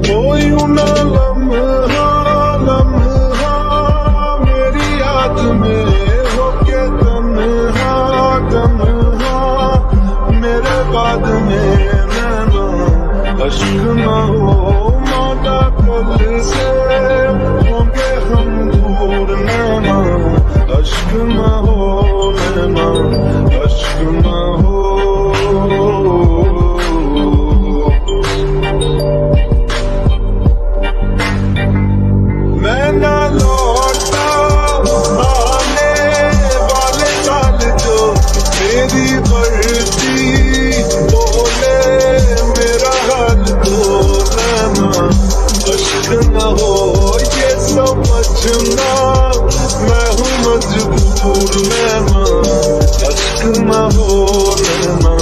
कोई ना लम्हा लम्हा मेरी याद में होके तन्हा तन्हा, मेरे बाद में नैना अश्क न हो मौला, कल से होंगे हम दूर नैना अश्क न हो, नैना अश्क न हो। मैं ना लौटा आने वाले साल जो मेरी बढ़ती बोले मेरा हाल तो नैना अश्क न हो, ये समझना मैं हूँ मजबूर नैना अश्क न हो, नैना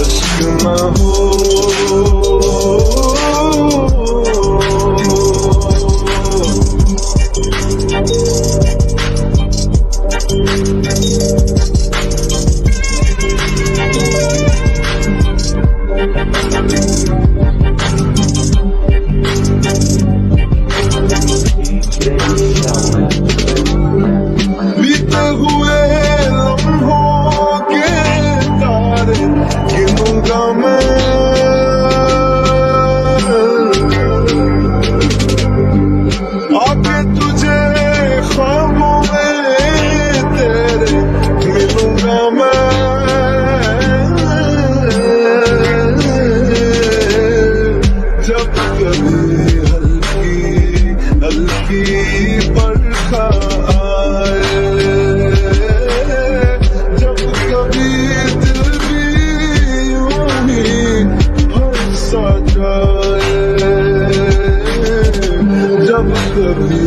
अश्क न हो। बीते हुए लम्हों के तारे गिनूंगा मैं, आके तुझे ख्वाबों में तेरे मिलूंगा मैं। जब कभी हल्की हल्की बरखा आए, जब कभी दिल भी यूं ही हंसा जाए, जब कभी